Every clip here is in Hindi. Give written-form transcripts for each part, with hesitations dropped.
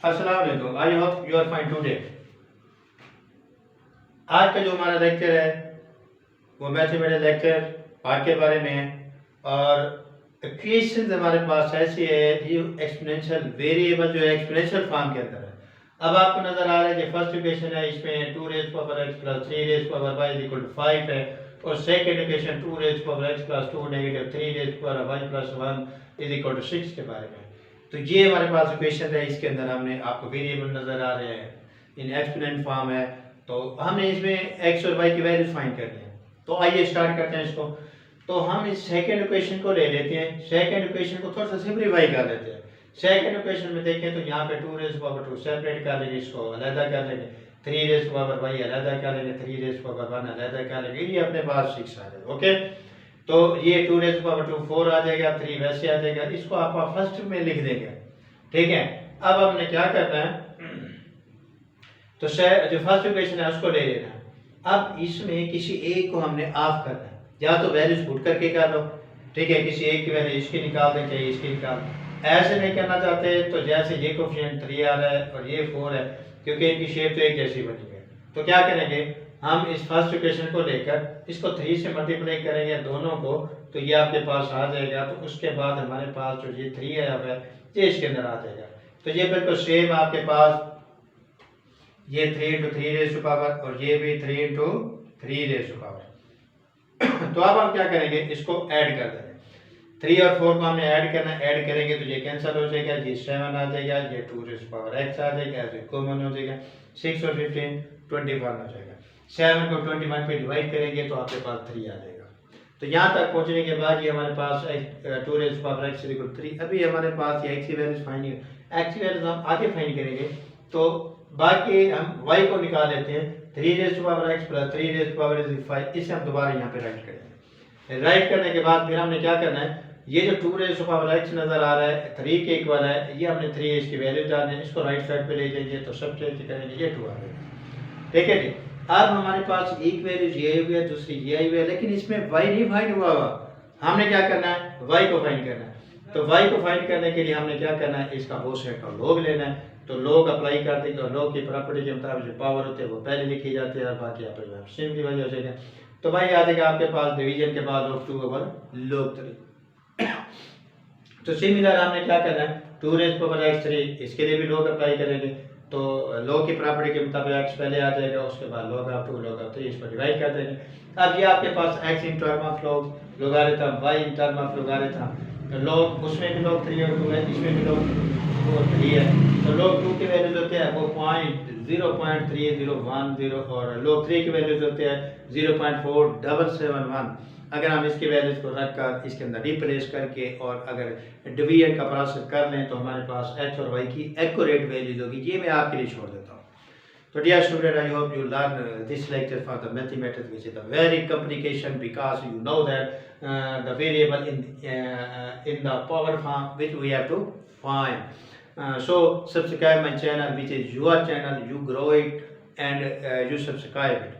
अस्सलाम वालेकुम। I hope you are fine today. आज का जो हमारा लेक्चर है वो मैथमेटिक्स लेक्चर पार्ट के बारे में है और इक्वेशंस हमारे पास ऐसी है जो एक्सपोनेंशियल वेरिएबल जो है एक्सपोनेंशियल फॉर्म के अंदर है। अब आपको नजर आ रहा है कि फर्स्ट इक्वेशन है, इसमें 2 raise power x plus 3 raise power y is equal to 5 है और second equation 2 raise power x plus 2 negative 3 raise power y plus 1 is equal to 6 के बारे में। तो ये हमारे पास इक्वेशन है, इसके अंदर हमने आपको वेरिएबल नजर आ रहे हैं, इन एक्सपोनेंट फॉर्म है। तो हमने इसमें x और y की वैल्यूज फाइंड करनी है। तो आइए स्टार्ट करते हैं इसको। तो हम इस सेकंड इक्वेशन को ले लेते हैं, सेकंड इक्वेशन को थोड़ा सा सिंपलीफाई कर लेते हैं। सेकंड इक्वेशन में देखें तो यहाँ पे 2 रेज़ पावर 2 सेपरेट कर लेंगे, इसको अलग कर लेंगे, 3 रेज़ पावर y अलग कर लेंगे, 3 रेज़ पावर 1 अलग कर लेंगे, ये अपने पास 6 आ जाएगा। ओके, तो ये 2 रेज़ पावर 2 4 आ जाएगा, 3 वैसे आ जाएगा, इसको आप फर्स्ट में लिख देंगे। ठीक है, अब हमने क्या करना है, तो जो फर्स्ट इक्वेशन है उसको ले लेना है। अब इसमें किसी एक को हमने ऑफ करना है, या तो वैल्यूज पुट करके कर लो, ठीक है, किसी एक की वैल्यू इसकी निकाल दें, चाहिए इसकी निकाल। ऐसे नहीं करना चाहते तो जैसे ये कोफिशिएंट 3 आ रहा है और ये 4 है, क्योंकि इनकी शेप तो एक जैसी बनी है, तो क्या करेंगे हम इस फर्स्ट इक्वेशन को लेकर इसको 3 से मल्टीप्लाई करेंगे दोनों को, तो ये आपके पास आ जाएगा। तो उसके बाद हमारे पास जो ये 3 आया हुआ है ये इसके अंदर आ जाएगा। तो ये बिल्कुल सेम आपके पास, ये 3 इंटू 3 रेज़ टू पावर और ये भी 3 इंटू 3 रेज़ टू पावर। तो अब हम क्या करेंगे, इसको ऐड कर देंगे। 3 और 4 को हमने ऐड करना है, ऐड करेंगे तो ये कैंसिल हो जाएगा, ये 7 आ जाएगा, ये 2 रेज़ टू पावर x आ जाएगा, ऐसे कॉमन हो जाएगा, 6 और 15 21 हो जाएगा। 7 को 21 पे डिवाइड करेंगे तो आपके पास 3 आ जाएगा। तो यहाँ तक पहुँचने के बाद ये हमारे पास 2 रेज़ पावर x इक्वल 3। अभी हमारे पास ये x की वैल्यूज फाइंड, x की वैल्यूज हम आगे फाइंड करेंगे। तो बाकी हम y को निकाल लेते हैं, 3 raise to power x plus 3 raise to power 5, इसे हम दोबारा यहाँ पे राइट करेंगे। राइट करने के बाद फिर हमने क्या करना है, ये जो 2 रेज़ टू पावर x नजर आ रहा है 3 के इक्वल है, ये हमने 3 इसकी वैल्यू डालनी है, इसको राइट साइड पे ले जाएंगे तो सब्ट्रैक्ट करेंगे, ये 2 आ जाएगा। ठीक है जी, अब हमारे पास एक वैल्यू ये हुई है, दूसरी ये आई हुई है, लेकिन इसमें y नहीं फाइंड हुआ हुआ। हमने क्या करना है, y को फाइंड करना है। तो y को फाइंड करने के लिए हमने क्या करना है, इसका बोथ साइड का log लेना है। तो log अप्लाई कर देंगे और log की प्रॉपर्टी के मुताबिक जो पावर होते हैं वो पहले लिखी जाती है और बाकी आप सिंपलीफाई हो जाएगा। तो भाई आ जाएगा आपके पास डिवीजन के बाद log 2 ओवर log 3। तो सिमिलर हमने क्या करना है, 2 रेज़ पावर x 3, इसके लिए भी log अप्लाई करेंगे। तो log की प्रॉपर्टी के मुताबिक x पहले आ जाएगा, उसके बाद log ऑफ 2 log ऑफ 3, इस पर डिवाइड कर देंगे। अब ये आपके पास x in term of log logarithm, y in term of logarithm, log उसमें भी log 3 और 2 है, इसमें भी log 2 और 3 है। तो log 2 की वैल्यूज होते हैं वो 0.3010 और log 3 की वैल्यूज होते हैं 0.4771। अगर हम इसकी वैल्यूज को रख कर इसके अंदर रिप्लेस करके और अगर डिवीजन का प्रोसेस कर लें तो हमारे पास x और y की एक्यूरेट वैल्यूज होगी। ये मैं आपके लिए छोड़ देता हूँ। So dear student, I hope you learn this lecture for the mathematics, which is a very complication because you know that the variable in the power form which we have to find. So subscribe my channel, which is your channel. You grow it and you subscribe it.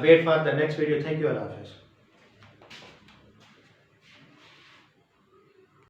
Wait for the next video. Thank you, Allah Hafiz.